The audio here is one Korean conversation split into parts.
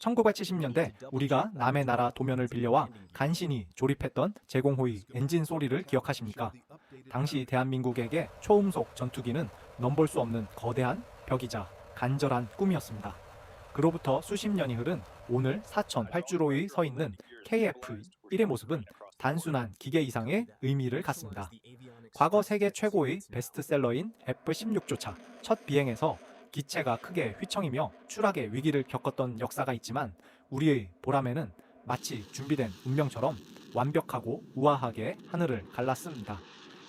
1970년대 우리가 남의 나라 도면을 빌려와 간신히 조립했던 제공호의 엔진 소리를 기억하십니까? 당시 대한민국에게 초음속 전투기는 넘볼 수 없는 거대한 벽이자 간절한 꿈이었습니다. 그로부터 수십 년이 흐른 오늘 사천 활주로에 서 있는 KF-1의 모습은 단순한 기계 이상의 의미를 갖습니다. 과거 세계 최고의 베스트셀러인 F-16조차 첫 비행에서 기체가 크게 휘청이며 추락의 위기를 겪었던 역사가 있지만 우리의 보람에는 마치 준비된 운명처럼 완벽하고 우아하게 하늘을 갈랐습니다.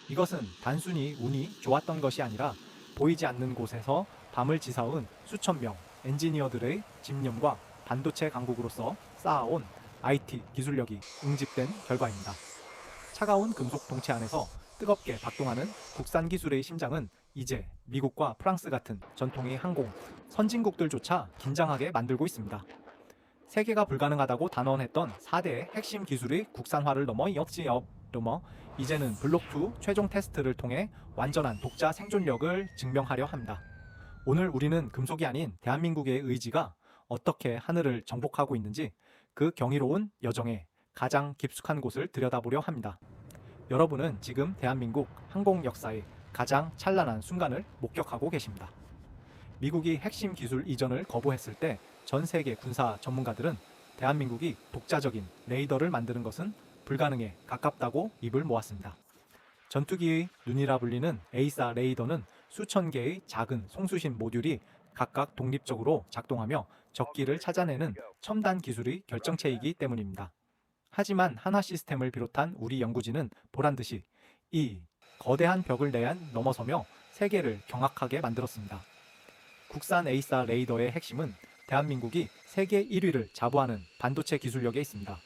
이것은 단순히 운이 좋았던 것이 아니라 보이지 않는 곳에서 밤을 지사온 수천 명 엔지니어들의 집념과 반도체 강국으로서 쌓아온 IT 기술력이 응집된 결과입니다. 차가운 금속 동체 안에서 뜨겁게 박동하는 국산 기술의 심장은 이제 미국과 프랑스 같은 전통의 항공 선진국들조차 긴장하게 만들고 있습니다. 세계가 불가능하다고 단언했던 4대의 핵심 기술의 국산화를 넘어 이제는 블록2 최종 테스트를 통해 완전한 독자 생존력을 증명하려 합니다. 오늘 우리는 금속이 아닌 대한민국의 의지가 어떻게 하늘을 정복하고 있는지 그 경이로운 여정에 가장 깊숙한 곳을 들여다보려 합니다. 여러분은 지금 대한민국 항공 역사의 가장 찬란한 순간을 목격하고 계십니다. 미국이 핵심 기술 이전을 거부했을 때 전 세계 군사 전문가들은 대한민국이 독자적인 레이더를 만드는 것은 불가능에 가깝다고 입을 모았습니다. 전투기의 눈이라 불리는 에이사 레이더는 수천 개의 작은 송수신 모듈이 각각 독립적으로 작동하며 적기를 찾아내는 첨단 기술의 결정체이기 때문입니다. 하지만 한화 시스템을 비롯한 우리 연구진은 보란듯이 이 거대한 벽을 넘어서며 세계를 경악하게 만들었습니다. 국산 에이사 레이더의 핵심은 대한민국이 세계 1위를 자부하는 반도체 기술력에 있습니다.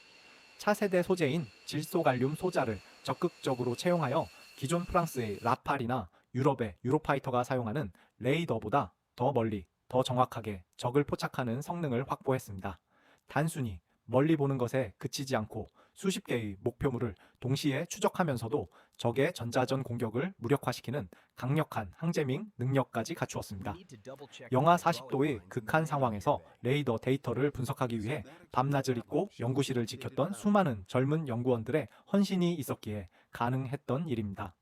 차세대 소재인 질소갈륨 소자를 적극적으로 채용하여 기존 프랑스의 라팔이나 유럽의 유로파이터가 사용하는 레이더보다 더 멀리, 더 정확하게 적을 포착하는 성능을 확보했습니다. 단순히 멀리 보는 것에 그치지 않고 수십 개의 목표물을 동시에 추적하면서도 적의 전자전 공격을 무력화시키는 강력한 항제밍 능력까지 갖추었습니다. 영하 40도의 극한 상황에서 레이더 데이터를 분석하기 위해 밤낮을 잇고 연구실을 지켰던 수많은 젊은 연구원들의 헌신이 있었기에 가능했던 일입니다.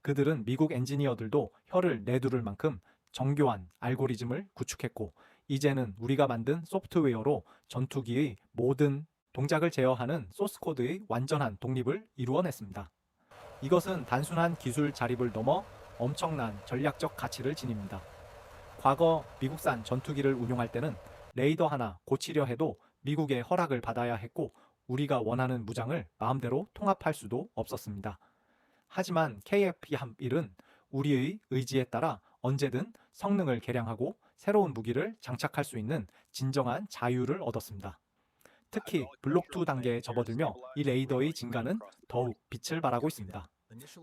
그들은 미국 엔지니어들도 혀를 내두를 만큼 정교한 알고리즘을 구축했고 이제는 우리가 만든 소프트웨어로 전투기의 모든 동작을 제어하는 소스코드의 완전한 독립을 이루어냈습니다. 이것은 단순한 기술 자립을 넘어 엄청난 전략적 가치를 지닙니다. 과거 미국산 전투기를 운용할 때는 레이더 하나 고치려 해도 미국의 허락을 받아야 했고 우리가 원하는 무장을 마음대로 통합할 수도 없었습니다. 하지만 KF-1은 우리의 의지에 따라 언제든 성능을 개량하고 새로운 무기를 장착할 수 있는 진정한 자유를 얻었습니다. 특히 블록2 단계에 접어들며 이 레이더의 진가는 더욱 빛을 발하고 있습니다.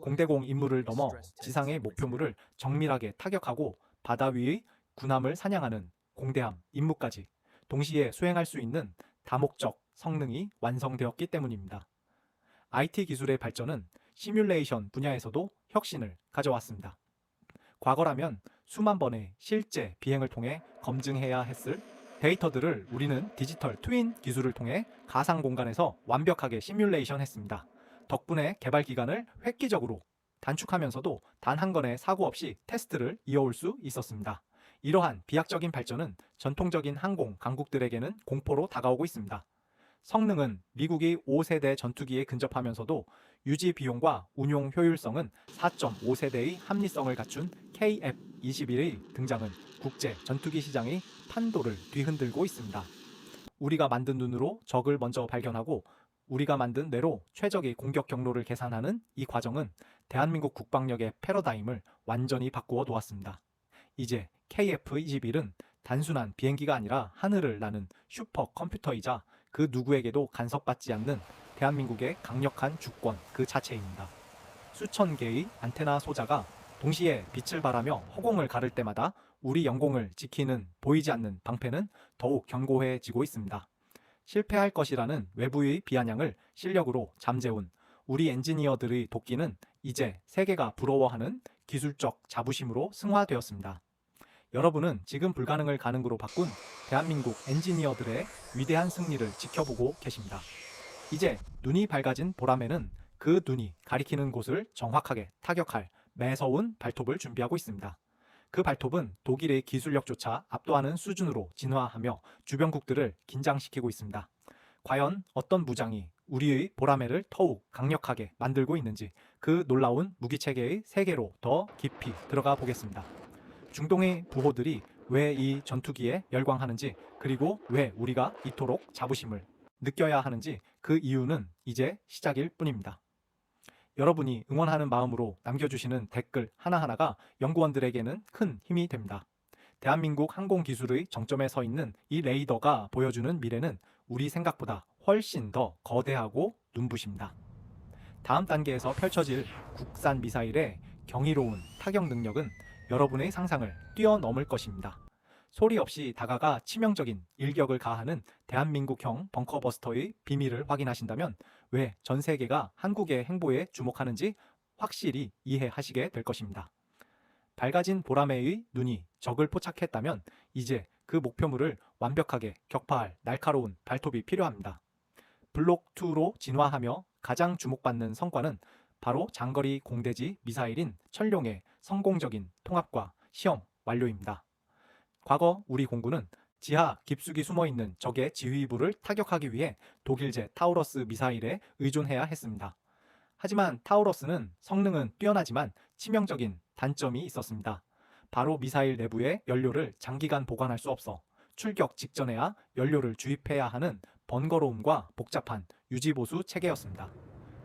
공대공 임무를 넘어 지상의 목표물을 정밀하게 타격하고 바다 위의 군함을 사냥하는 공대함 임무까지 동시에 수행할 수 있는 다목적 성능이 완성되었기 때문입니다. IT 기술의 발전은 시뮬레이션 분야에서도 혁신을 가져왔습니다. 과거라면 수만 번의 실제 비행을 통해 검증해야 했을 데이터들을 우리는 디지털 트윈 기술을 통해 가상 공간에서 완벽하게 시뮬레이션 했습니다. 덕분에 개발 기간을 획기적으로 단축하면서도 단 한 건의 사고 없이 테스트를 이어올 수 있었습니다. 이러한 비약적인 발전은 전통적인 항공 강국들에게는 공포로 다가오고 있습니다. 성능은 미국이 5세대 전투기에 근접하면서도 유지 비용과 운용 효율성은 4.5세대의 합리성을 갖춘 KF-21의 등장은 국제 전투기 시장의 판도를 뒤흔들고 있습니다. 우리가 만든 눈으로 적을 먼저 발견하고 우리가 만든 뇌로 최적의 공격 경로를 계산하는 이 과정은 대한민국 국방력의 패러다임을 완전히 바꾸어 놓았습니다. 이제 KF-21은 단순한 비행기가 아니라 하늘을 나는 슈퍼컴퓨터이자 그 누구에게도 간섭받지 않는 대한민국의 강력한 주권 그 자체입니다. 수천 개의 안테나 소자가 동시에 빛을 발하며 허공을 가를 때마다 우리 영공을 지키는 보이지 않는 방패는 더욱 견고해지고 있습니다. 실패할 것이라는 외부의 비아냥을 실력으로 잠재운 우리 엔지니어들의 도끼는 이제 세계가 부러워하는 기술적 자부심으로 승화되었습니다. 여러분은 지금 불가능을 가능으로 바꾼 대한민국 엔지니어들의 위대한 승리를 지켜보고 계십니다. 이제 눈이 밝아진 보람에는 그 눈이 가리키는 곳을 정확하게 타격할 매서운 발톱을 준비하고 있습니다. 그 발톱은 독일의 기술력조차 압도하는 수준으로 진화하며 주변국들을 긴장시키고 있습니다. 과연 어떤 무장이 우리의 보라매를 더욱 강력하게 만들고 있는지 그 놀라운 무기체계의 세계로 더 깊이 들어가 보겠습니다. 중동의 부호들이 왜 이 전투기에 열광하는지, 그리고 왜 우리가 이토록 자부심을 느껴야 하는지, 그 이유는 이제 시작일 뿐입니다. 여러분이 응원하는 마음으로 남겨주시는 댓글 하나하나가 연구원들에게는 큰 힘이 됩니다. 대한민국 항공기술의 정점에 서 있는 이 레이더가 보여주는 미래는 우리 생각보다 훨씬 더 거대하고 눈부십니다. 다음 단계에서 펼쳐질 국산 미사일의 경이로운 타격 능력은 여러분의 상상을 뛰어넘을 것입니다. 소리 없이 다가가 치명적인 일격을 가하는 대한민국형 벙커버스터의 비밀을 확인하신다면 왜 전 세계가 한국의 행보에 주목하는지 확실히 이해하시게 될 것입니다. 밝아진 보라매의 눈이 적을 포착했다면 이제 그 목표물을 완벽하게 격파할 날카로운 발톱이 필요합니다. 블록2로 진화하며 가장 주목받는 성과는 바로 장거리 공대지 미사일인 천룡의 성공적인 통합과 시험 완료입니다. 과거 우리 공군은 지하 깊숙이 숨어있는 적의 지휘부를 타격하기 위해 독일제 타우러스 미사일에 의존해야 했습니다. 하지만 타우러스는 성능은 뛰어나지만 치명적인 단점이 있었습니다. 바로 미사일 내부의 연료를 장기간 보관할 수 없어 출격 직전에야 연료를 주입해야 하는 번거로움과 복잡한 유지보수 체계였습니다.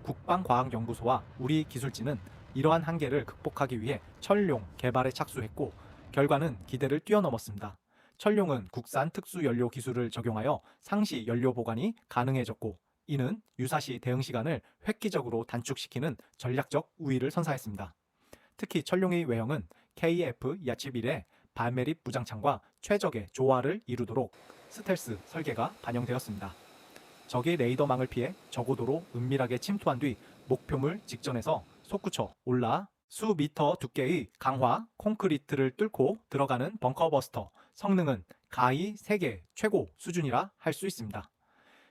국방과학연구소와 우리 기술진은 이러한 한계를 극복하기 위해 천룡 개발에 착수했고 결과는 기대를 뛰어넘었습니다. 천룡은 국산 특수연료 기술을 적용하여 상시 연료 보관이 가능해졌고 이는 유사시 대응 시간을 획기적으로 단축시키는 전략적 우위를 선사했습니다. 특히 천룡의 외형은 KF-21의 발매립 무장창과 최적의 조화를 이루도록 스텔스 설계가 반영되었습니다. 적의 레이더망을 피해 저고도로 은밀하게 침투한 뒤 목표물 직전에서 솟구쳐 올라 수미터 두께의 강화 콘크리트를 뚫고 들어가는 벙커버스터, 성능은 가히 세계 최고 수준이라 할 수 있습니다.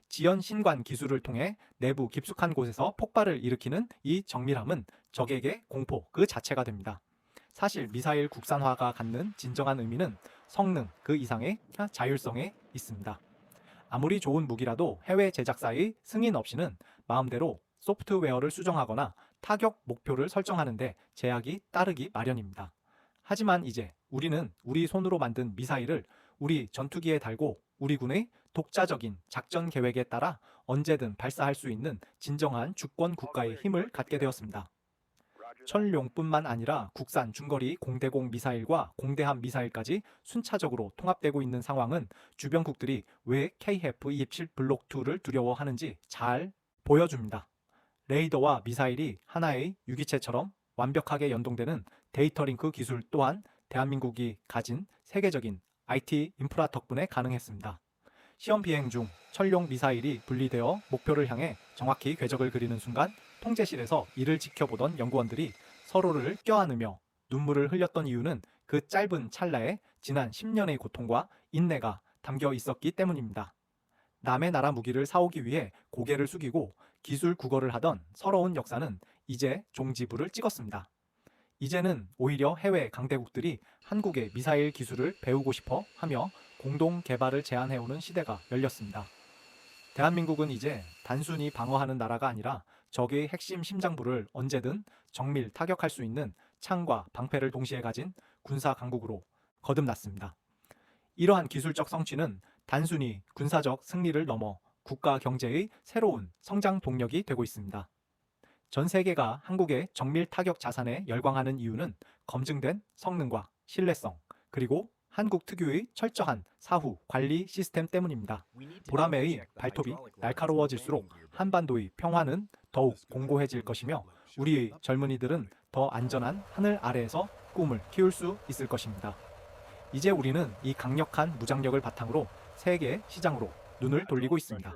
지연 신관 기술을 통해 내부 깊숙한 곳에서 폭발을 일으키는 이 정밀함은 적에게 공포 그 자체가 됩니다. 사실 미사일 국산화가 갖는 진정한 의미는 성능 그 이상의 자율성에 있습니다. 아무리 좋은 무기라도 해외 제작사의 승인 없이는 마음대로 소프트웨어를 수정하거나 타격 목표를 설정하는데 제약이 따르기 마련입니다. 하지만 이제 우리는 우리 손으로 만든 미사일을 우리 전투기에 달고 우리 군의 독자적인 작전 계획에 따라 언제든 발사할 수 있는 진정한 주권 국가의 힘을 갖게 되었습니다. 천룡뿐만 아니라 국산 중거리 공대공 미사일과 공대함 미사일까지 순차적으로 통합되고 있는 상황은 주변국들이 왜 KF-27 블록2를 두려워하는지 잘 보여줍니다. 레이더와 미사일이 하나의 유기체처럼 완벽하게 연동되는 데이터 링크 기술 또한 대한민국이 가진 세계적인 IT 인프라 덕분에 가능했습니다. 시험 비행 중 천룡 미사일이 분리되어 목표를 향해 정확히 궤적을 그리는 순간 통제실에서 이를 지켜보던 연구원들이 서로를 껴안으며 눈물을 흘렸던 이유는 그 짧은 찰나에 지난 10년의 고통과 인내가 담겨 있었기 때문입니다. 남의 나라 무기를 사오기 위해 고개를 숙이고 기술 구걸을 하던 서러운 역사는 이제 종지부를 찍었습니다. 이제는 오히려 해외 강대국들이 한국의 미사일 기술을 배우고 싶어 하며 공동 개발을 제안해오는 시대가 열렸습니다. 대한민국은 이제 단순히 방어하는 나라가 아니라 적의 핵심 심장부를 언제든 정밀 타격할 수 있는 창과 방패를 동시에 가진 군사 강국으로 거듭났습니다. 이러한 기술적 성취는 단순히 군사적 승리를 넘어 국가 경제의 새로운 성장 동력이 되고 있습니다. 전 세계가 한국의 정밀 타격 자산에 열광하는 이유는 검증된 성능과 신뢰성, 그리고 한국 특유의 철저한 사후 관리 시스템 때문입니다. 보라매의 발톱이 날카로워질수록 한반도의 평화는 더욱 공고해질 것이며 우리의 젊은이들은 더 안전한 하늘 아래에서 꿈을 키울 수 있을 것입니다. 이제 우리는 이 강력한 무장력을 바탕으로 세계 시장으로 눈을 돌리고 있습니다.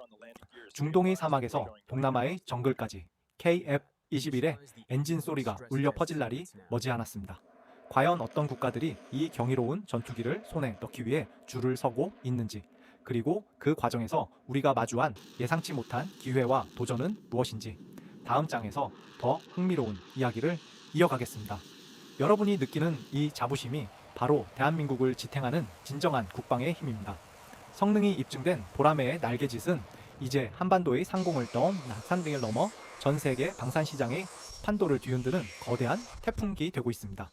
중동의 사막에서 동남아의 정글까지 KF-21의 엔진 소리가 울려 퍼질 날이 머지않았습니다. 과연 어떤 국가들이 이 경이로운 전투기를 손에 넣기 위해 줄을 서고 있는지, 그리고 그 과정에서 우리가 마주한 예상치 못한 기회와 도전은 무엇인지 다음 장에서 더 흥미로운 이야기를 이어가겠습니다. 여러분이 느끼는 이 자부심이 바로 대한민국을 지탱하는 진정한 국방의 힘입니다. 성능이 입증된 보라매의 날개짓은 이제 한반도의 상공을 산등을 넘어 전 세계 방산 시장의 판도를 뒤흔드는 거대한 태풍기 되고 있습니다.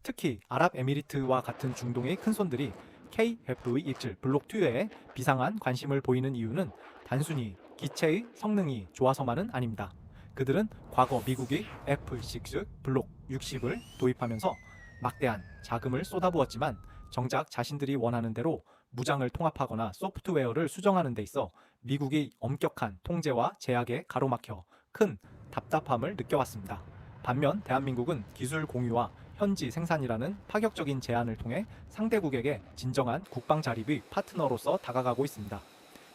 특히 아랍에미리트와 같은 중동의 큰손들이 KF-27 블록2에 비상한 관심을 보이는 이유는 단순히 기체의 성능이 좋아서만은 아닙니다. 그들은 과거 미국이 F-6 블록 60을 도입하면서 막대한 자금을 쏟아부었지만 정작 자신들이 원하는 대로 무장을 통합하거나 소프트웨어를 수정하는 데 있어 미국의 엄격한 통제와 제약에 가로막혀 큰 답답함을 느껴왔습니다. 반면 대한민국은 기술 공유와 현지 생산이라는 파격적인 제안을 통해 상대국에게 진정한 국방 자립의 파트너로서 다가가고 있습니다.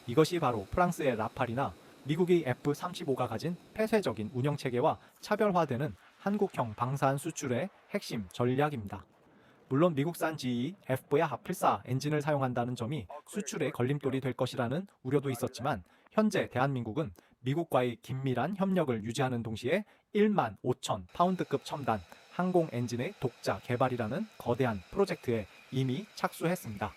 이것이 바로 프랑스의 라팔이나 미국의 F-35가 가진 폐쇄적인 운영체계와 차별화되는 한국형 방산 수출의 핵심 전략입니다. 물론 미국산 GE F-84 엔진을 사용한다는 점이 수출의 걸림돌이 될 것이라는 우려도 있었지만 현재 대한민국은 미국과의 긴밀한 협력을 유지하는 동시에 1만 5천 파운드급 첨단 항공 엔진의 독자 개발이라는 거대한 프로젝트에 이미 착수했습니다.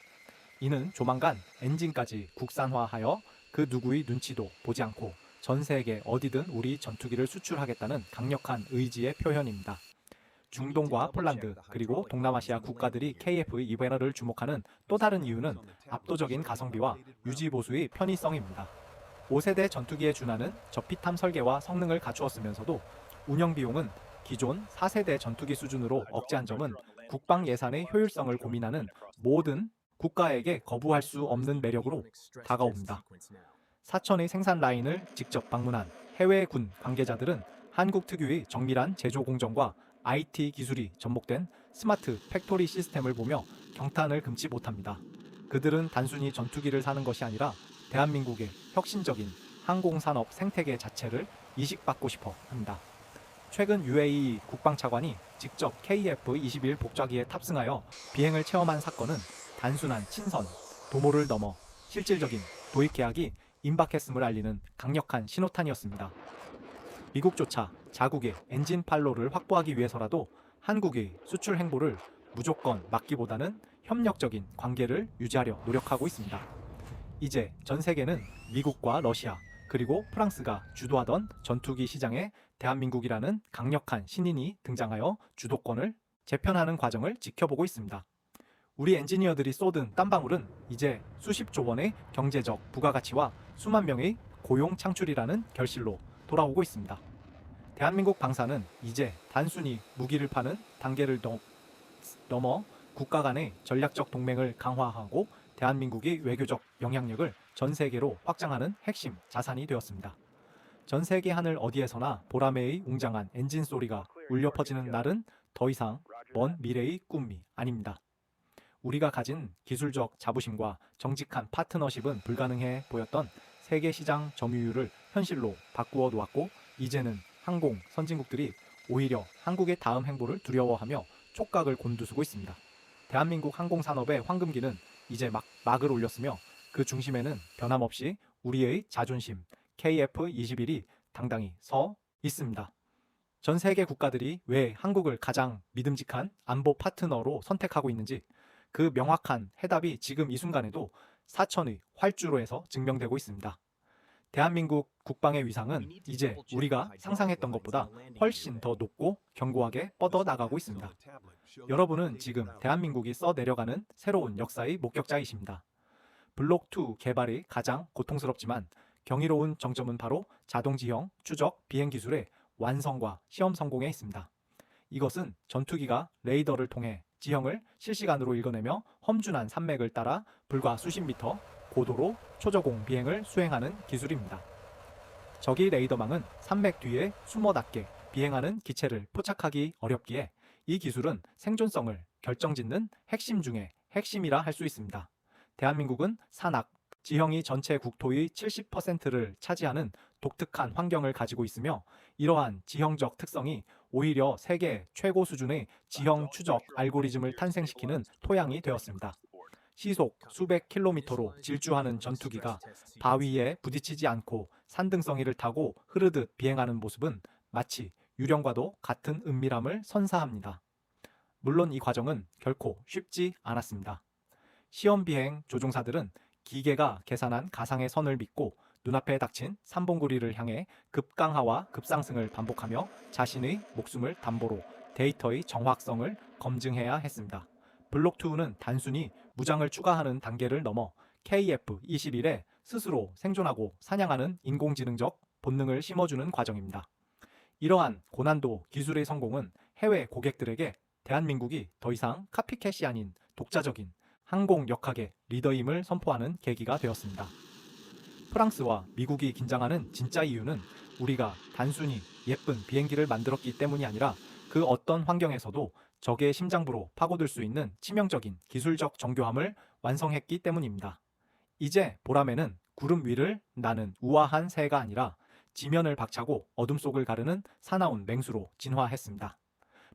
이는 조만간 엔진까지 국산화하여 그 누구의 눈치도 보지 않고 전 세계 어디든 우리 전투기를 수출하겠다는 강력한 의지의 표현입니다. 중동과 폴란드 그리고 동남아시아 국가들이 KF-21을 주목하는 또 다른 이유는 압도적인 가성비와 유지보수의 편의성입니다. 5세대 전투기에 준하는 저피탐 설계와 성능을 갖추었으면서도 운영 비용은 기존 4세대 전투기 수준으로 억제한 점은 국방 예산의 효율성을 고민하는 모든 국가에게 거부할 수 없는 매력으로 다가옵니다. 사천의 생산 라인을 직접 방문한 해외 군 관계자들은 한국 특유의 정밀한 제조 공정과 IT 기술이 접목된 스마트 팩토리 시스템을 보며 경탄을 금치 못합니다. 그들은 단순히 전투기를 사는 것이 아니라 대한민국의 혁신적인 항공산업 생태계 자체를 이식받고 싶어 합니다. 최근 UAE 국방차관이 직접 KF-21 복좌기에 탑승하여 비행을 체험한 사건은 단순한 친선, 도모를 넘어 실질적인 도입 계약이 임박했음을 알리는 강력한 신호탄이었습니다. 미국조차 자국의 엔진 판로를 확보하기 위해서라도 한국의 수출 행보를 무조건 막기보다는 협력적인 관계를 유지하려 노력하고 있습니다. 이제 전 세계는 미국과 러시아 그리고 프랑스가 주도하던 전투기 시장에 대한민국이라는 강력한 신인이 등장하여 주도권을 재편하는 과정을 지켜보고 있습니다. 우리 엔지니어들이 쏟은 땀방울은 이제 수십조 원의 경제적 부가가치와 수만 명의 고용 창출이라는 결실로 돌아오고 있습니다. 대한민국 방산은 이제 단순히 무기를 파는 단계를 넘어 국가 간의 전략적 동맹을 강화하고 대한민국의 외교적 영향력을 전 세계로 확장하는 핵심 자산이 되었습니다. 전 세계 하늘 어디에서나 보라매의 웅장한 엔진 소리가 울려 퍼지는 날은 더 이상 먼 미래의 꿈이 아닙니다. 우리가 가진 기술적 자부심과 정직한 파트너십은 불가능해 보였던 세계 시장 점유율을 현실로 바꾸어 놓았고 이제는 항공 선진국들이 오히려 한국의 다음 행보를 두려워하며 촉각을 곤두서고 있습니다. 대한민국 항공산업의 황금기는 이제 막을 올렸으며 그 중심에는 변함없이 우리의 자존심 KF-21이 당당히 서 있습니다. 전 세계 국가들이 왜 한국을 가장 믿음직한 안보 파트너로 선택하고 있는지 그 명확한 해답이 지금 이 순간에도 사천의 활주로에서 증명되고 있습니다. 대한민국 국방의 위상은 이제 우리가 상상했던 것보다 훨씬 더 높고 견고하게 뻗어나가고 있습니다. 여러분은 지금 대한민국이 써내려가는 새로운 역사의 목격자이십니다. 블록2 개발이 가장 고통스럽지만 경이로운 정점은 바로 자동지형 추적 비행 기술의 완성과 시험 성공에 있습니다. 이것은 전투기가 레이더를 통해 지형을 실시간으로 읽어내며 험준한 산맥을 따라 불과 수십 미터 고도로 초저공 비행을 수행하는 기술입니다. 적의 레이더망은 산맥 뒤에 숨어닿게 비행하는 기체를 포착하기 어렵기에 이 기술은 생존성을 결정짓는 핵심 중에 핵심이라 할 수 있습니다. 대한민국은 산악, 지형이 전체 국토의 70%를 차지하는 독특한 환경을 가지고 있으며 이러한 지형적 특성이 오히려 세계 최고 수준의 지형 추적 알고리즘을 탄생시키는 토양이 되었습니다. 시속 수백 킬로미터로 질주하는 전투기가 바위에 부딪히지 않고 산등성이를 타고 흐르듯 비행하는 모습은 마치 유령과도 같은 은밀함을 선사합니다. 물론 이 과정은 결코 쉽지 않았습니다. 시험 비행 조종사들은 기계가 계산한 가상의 선을 믿고 눈앞에 닥친 삼봉구리를 향해 급강하와 급상승을 반복하며 자신의 목숨을 담보로 데이터의 정확성을 검증해야 했습니다. 블록2는 단순히 무장을 추가하는 단계를 넘어 KF-21에 스스로 생존하고 사냥하는 인공지능적 본능을 심어주는 과정입니다. 이러한 고난도 기술의 성공은 해외 고객들에게 대한민국이 더 이상 카피캣이 아닌 독자적인 항공 역학의 리더임을 선포하는 계기가 되었습니다. 프랑스와 미국이 긴장하는 진짜 이유는 우리가 단순히 예쁜 비행기를 만들었기 때문이 아니라 그 어떤 환경에서도 적의 심장부로 파고들 수 있는 치명적인 기술적 정교함을 완성했기 때문입니다. 이제 보라매는 구름 위를 나는 우아한 새가 아니라 지면을 박차고 어둠 속을 가르는 사나운 맹수로 진화했습니다.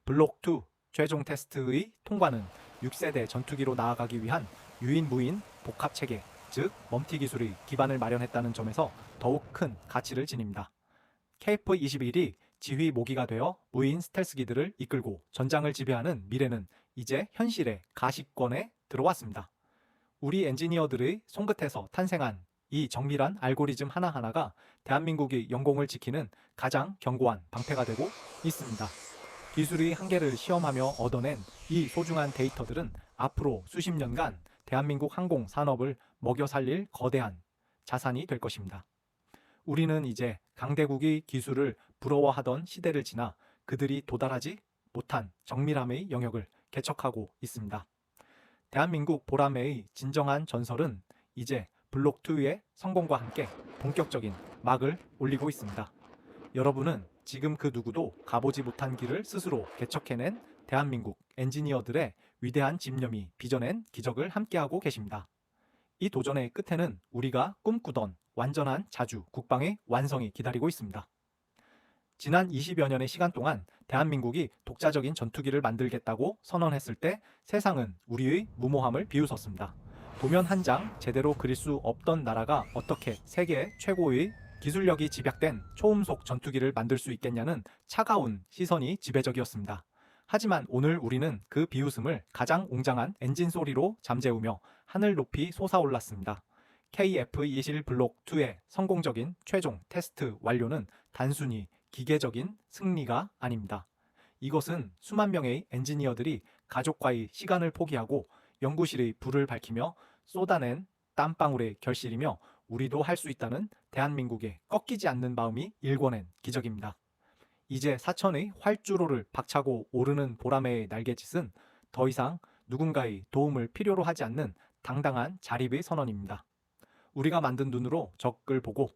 블록2 최종 테스트의 통과는 6세대 전투기로 나아가기 위한 유인-무인 복합체계, 즉 멈티 기술의 기반을 마련했다는 점에서 더욱 큰 가치를 지닙니다. KF-21이 지휘 모기가 되어 무인 스텔스기들을 이끌고 전장을 지배하는 미래는 이제 현실의 가시권에 들어왔습니다. 우리 엔지니어들의 손끝에서 탄생한 이 정밀한 알고리즘 하나하나가 대한민국의 영공을 지키는 가장 견고한 방패가 되고 있습니다. 기술의 한계를 시험하며 얻어낸 이 소중한 데이터들은 앞으로 수십 년간 대한민국 항공 산업을 먹여 살릴 거대한 자산이 될 것입니다. 우리는 이제 강대국의 기술을 부러워하던 시대를 지나 그들이 도달하지 못한 정밀함의 영역을 개척하고 있습니다. 대한민국 보라매의 진정한 전설은 이제 블록2의 성공과 함께 본격적인 막을 올리고 있습니다. 여러분은 지금 그 누구도 가보지 못한 길을 스스로 개척해낸 대한민국 엔지니어들의 위대한 집념이 빚어낸 기적을 함께하고 계십니다. 이 도전의 끝에는 우리가 꿈꾸던 완전한 자주 국방의 완성이 기다리고 있습니다. 지난 20여 년의 시간 동안 대한민국이 독자적인 전투기를 만들겠다고 선언했을 때 세상은 우리의 무모함을 비웃었습니다. 도면 한 장 제대로 그릴 수 없던 나라가 어떻게 세계 최고의 기술력이 집약된 초음속 전투기를 만들 수 있겠냐는 차가운 시선이 지배적이었습니다. 하지만 오늘 우리는 그 비웃음을 가장 웅장한 엔진 소리로 잠재우며 하늘 높이 솟아올랐습니다. KF-21 블록2의 성공적인 최종 테스트 완료는 단순히 기계적인 승리가 아닙니다. 이것은 수만 명의 엔지니어들이 가족과의 시간을 포기하고 연구실의 불을 밝히며 쏟아낸 땀방울의 결실이며 우리도 할 수 있다는 대한민국의 꺾이지 않는 마음이 일궈낸 기적입니다. 이제 사천의 활주로를 박차고 오르는 보라매의 날갯짓은 더 이상 누군가의 도움을 필요로 하지 않는 당당한 자립의 선언입니다. 우리가 만든 눈으로 적을 보고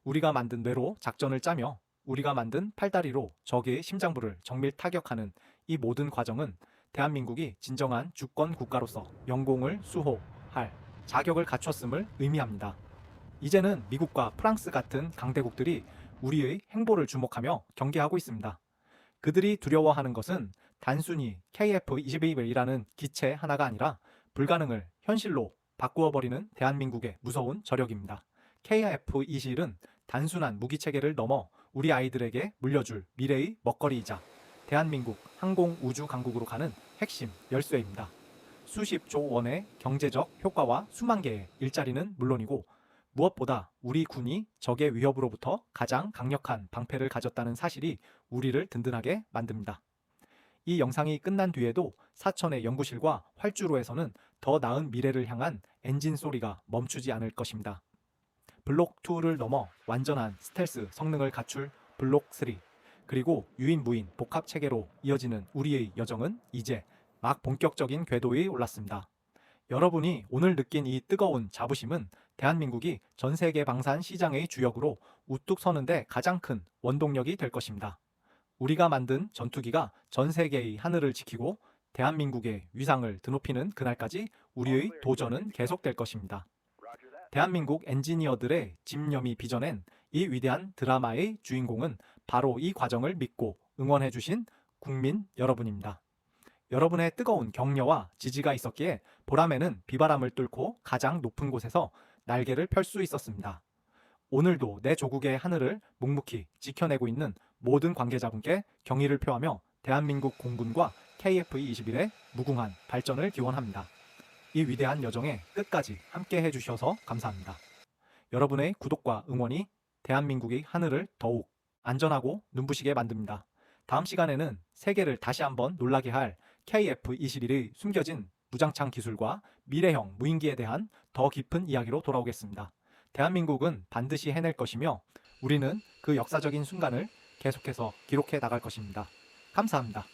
우리가 만든 뇌로 작전을 짜며 우리가 만든 팔다리로 적의 심장부를 정밀 타격하는 이 모든 과정은 대한민국이 진정한 주권 국가로서 영공을 수호할 자격을 갖췄음을 의미합니다. 이제는 미국과 프랑스 같은 강대국들이 우리의 행보를 주목하며 경계하고 있습니다. 그들이 두려워하는 것은 단순히 KF-21이라는 기체 하나가 아니라 불가능을 현실로 바꾸어버리는 대한민국의 무서운 저력입니다. KF-21은 단순한 무기체계를 넘어 우리 아이들에게 물려줄 미래의 먹거리이자 대한민국 항공우주 강국으로 가는 핵심 열쇠입니다. 수십 조 원의 경제적 효과와 수만 개의 일자리는 물론이고 무엇보다 우리 군이 적의 위협으로부터 가장 강력한 방패를 가졌다는 사실이 우리를 든든하게 만듭니다. 이 영상이 끝난 뒤에도 사천의 연구실과 활주로에서는 더 나은 미래를 향한 엔진 소리가 멈추지 않을 것입니다. 블록2를 넘어 완전한 스텔스 성능을 갖출 블록3 그리고 유인무인 복합체계로 이어지는 우리의 여정은 이제 막 본격적인 궤도에 올랐습니다. 여러분이 오늘 느낀 이 뜨거운 자부심은 대한민국이 전세계 방산 시장의 주역으로 우뚝 서는데 가장 큰 원동력이 될 것입니다. 우리가 만든 전투기가 전 세계의 하늘을 지키고 대한민국의 위상을 드높이는 그날까지 우리의 도전은 계속될 것입니다. 대한민국 엔지니어들의 집념이 빚어낸 이 위대한 드라마의 주인공은 바로 이 과정을 믿고 응원해주신 국민 여러분입니다. 여러분의 뜨거운 격려와 지지가 있었기에 보람에는 비바람을 뚫고 가장 높은 곳에서 날개를 펼 수 있었습니다. 오늘도 내 조국의 하늘을 묵묵히 지켜내고 있는 모든 관계자분께 경의를 표하며 대한민국 공군과 KF-21의 무궁한 발전을 기원합니다. 이 위대한 여정에 끝까지 함께 해주셔서 감사합니다. 여러분의 구독과 응원이 대한민국의 하늘을 더욱 안전하고 눈부시게 만듭니다. 다음 시간에는 세계를 다시 한번 놀라게 할 KF-21의 숨겨진 무장창 기술과 미래형 무인기에 대한 더 깊은 이야기로 돌아오겠습니다. 대한민국은 반드시 해낼 것이며 우리는 그 역사적인 순간을 계속해서 기록해 나갈 것입니다. 감사합니다.